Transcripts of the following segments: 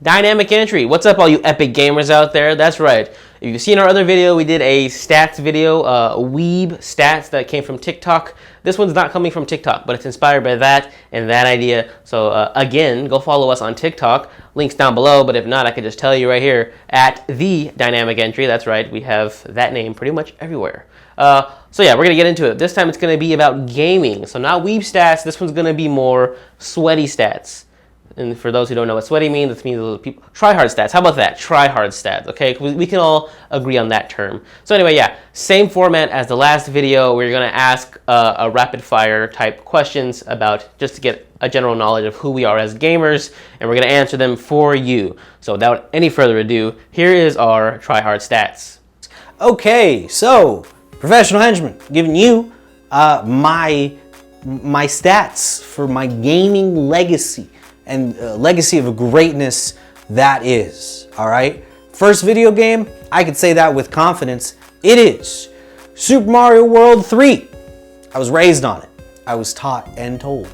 Dynamic entry. What's up, all you epic gamers out there? That's right. If you've seen our other video, we did a stats video, weeb stats that came from TikTok. This one's not coming from TikTok, but it's inspired by that and that idea. So again, go follow us on TikTok. Links down below, but if not, I could just tell you right here, at the Dynamic Entry. That's right, we have that name pretty much everywhere. So yeah, we're going to get into it. This time it's going to be about gaming. So not weeb stats, this one's going to be more sweaty stats. And for those who don't know what sweaty means, it means people try hard stats. How about that? Try hard stats, okay? We can all agree on that term. So anyway, yeah, same format as the last video. We're going to ask a rapid fire type questions about just to get a general knowledge of who we are as gamers, and we're going to answer them for you. So without any further ado, here is our try hard stats. Okay, so Professional Henchman giving you my stats for my gaming legacy. And legacy of greatness that is, all right? First video game, I could say that with confidence. It is Super Mario World 3. I was raised on it. I was taught and told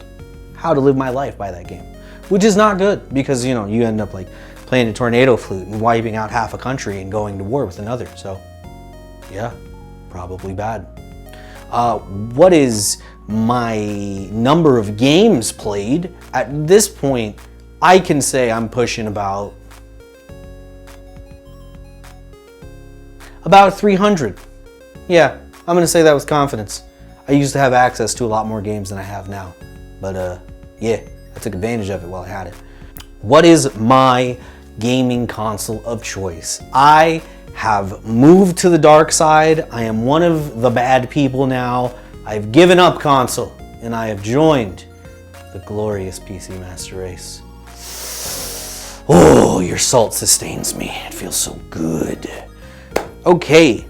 how to live my life by that game, which is not good because, you know, you end up like playing a tornado flute and wiping out half a country and going to war with another. So, yeah, probably bad. What is my number of games played? At this point, I can say I'm pushing about 300. Yeah, I'm gonna say that with confidence. I used to have access to a lot more games than I have now, but yeah, I took advantage of it while I had it. What is my gaming console of choice? I have moved to the dark side. I am one of the bad people now. I've given up console, and I have joined the glorious PC Master Race. Oh, your salt sustains me. It feels so good. Okay,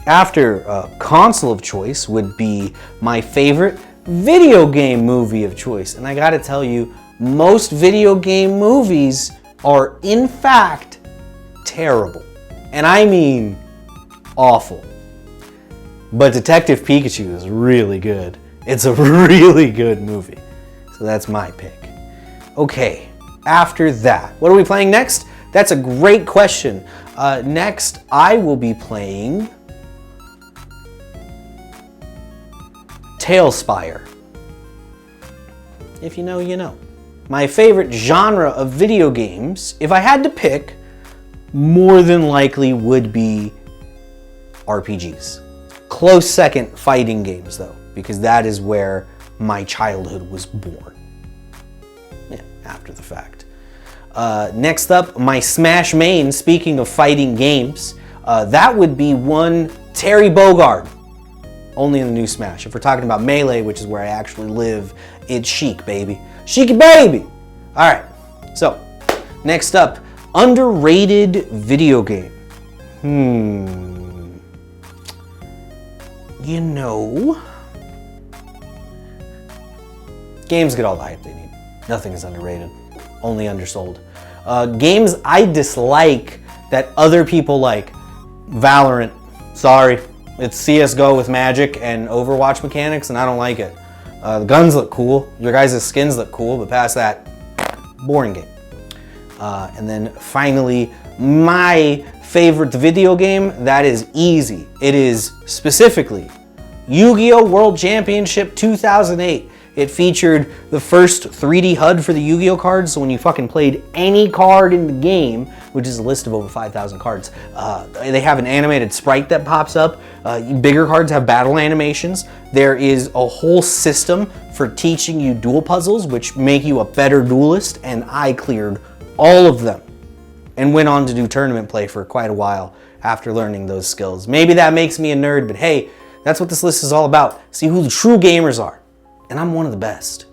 after console of choice would be my favorite video game movie of choice. And I gotta tell you, most video game movies are in fact terrible. And I mean awful. But Detective Pikachu is really good. It's a really good movie. So that's my pick. Okay, after that, what are we playing next? That's a great question. Next, I will be playing Talespire. If you know, you know. My favorite genre of video games, if I had to pick, more than likely would be RPGs. Close second, fighting games though, because that is where my childhood was born. Yeah, after the fact. Next up, my Smash main, speaking of fighting games, that would be one Terry Bogard. Only in the new Smash. If we're talking about Melee, which is where I actually live, it's Sheik, baby. Sheik, baby! Alright, so, next up, underrated video game. You know, games get all the hype they need. Nothing is underrated, only undersold. Games I dislike that other people like. Valorant, sorry. It's CSGO with magic and Overwatch mechanics, and I don't like it. The guns look cool, your guys' skins look cool, but past that, boring game. And then finally, my favorite video game, that is easy. It is specifically Yu-Gi-Oh! World Championship 2008. It featured the first 3D HUD for the Yu-Gi-Oh! Cards, so when you fucking played any card in the game, which is a list of over 5,000 cards, they have an animated sprite that pops up. Bigger cards have battle animations. There is a whole system for teaching you duel puzzles, which make you a better duelist, and I cleared all of them and went on to do tournament play for quite a while after learning those skills. Maybe that makes me a nerd, but hey, that's what this list is all about. See who the true gamers are. And I'm one of the best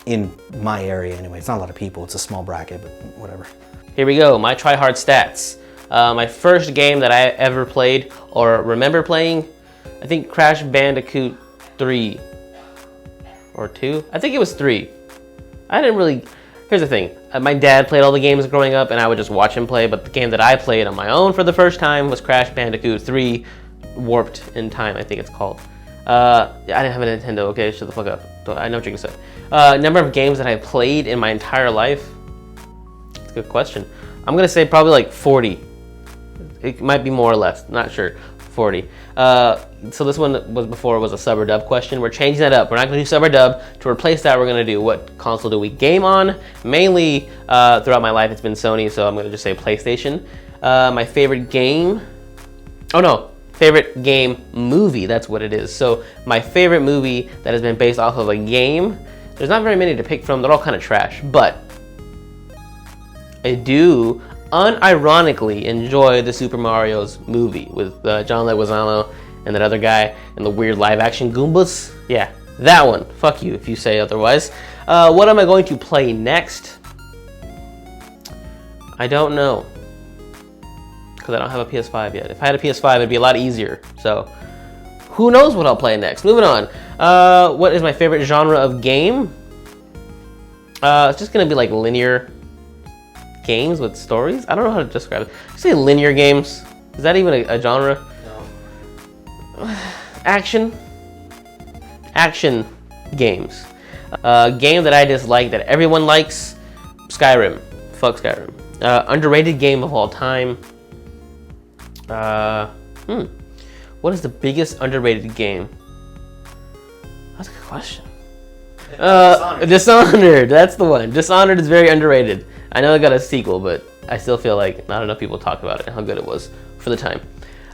in my area anyway. It's not a lot of people, it's a small bracket, but whatever. Here we go, my try hard stats. My first game that I ever played or remember playing, I think Crash Bandicoot 3 or 2. I think it was 3. I didn't really, here's the thing. My dad played all the games growing up and I would just watch him play, but the game that I played on my own for the first time was Crash Bandicoot 3 Warped in Time, I think it's called. I didn't have a Nintendo, okay, shut the fuck up. I know what you're gonna say. Number of games that I played in my entire life. It's a good question. I'm gonna say probably like 40. It might be more or less, not sure. 40. So this one was a sub or dub question. We're changing that up. We're not gonna do sub or dub. To replace that, we're gonna do what console do we game on? Mainly, throughout my life, it's been Sony, so I'm gonna just say PlayStation. My favorite game, oh no, favorite game movie, that's what it is. So my favorite movie that has been based off of a game, there's not very many to pick from. They're all kind of trash, but I do unironically enjoy the Super Mario's movie with John Leguizamo and that other guy and the weird live action Goombas. Yeah, that one. Fuck you if you say otherwise. What am I going to play next? I don't know, because I don't have a PS5 yet. If I had a PS5, it'd be a lot easier. So who knows what I'll play next. Moving on. What is my favorite genre of game? It's just gonna be like linear games with stories. I don't know how to describe it. I say linear games. Is that even a genre? No. Action games. Game that I dislike that everyone likes. Skyrim. Fuck Skyrim. Underrated game of all time. What is the biggest underrated game? That's a good question. Dishonored. That's the one. Dishonored is very underrated. I know it got a sequel, but I still feel like not enough people talk about it and how good it was for the time.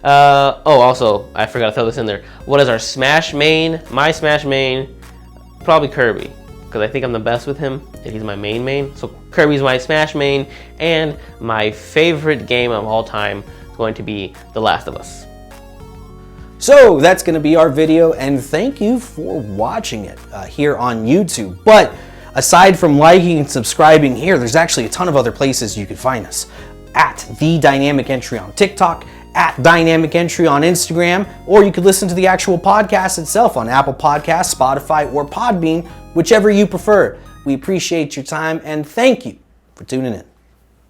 Also, I forgot to throw this in there. What is our Smash main? My Smash main, probably Kirby, because I think I'm the best with him, and he's my main. So Kirby's my Smash main, and my favorite game of all time is going to be The Last of Us. So that's going to be our video, and thank you for watching it here on YouTube. But aside from liking and subscribing here, there's actually a ton of other places you can find us. At The Dynamic Entry on TikTok, at Dynamic Entry on Instagram, or you could listen to the actual podcast itself on Apple Podcasts, Spotify, or Podbean, whichever you prefer. We appreciate your time, and thank you for tuning in.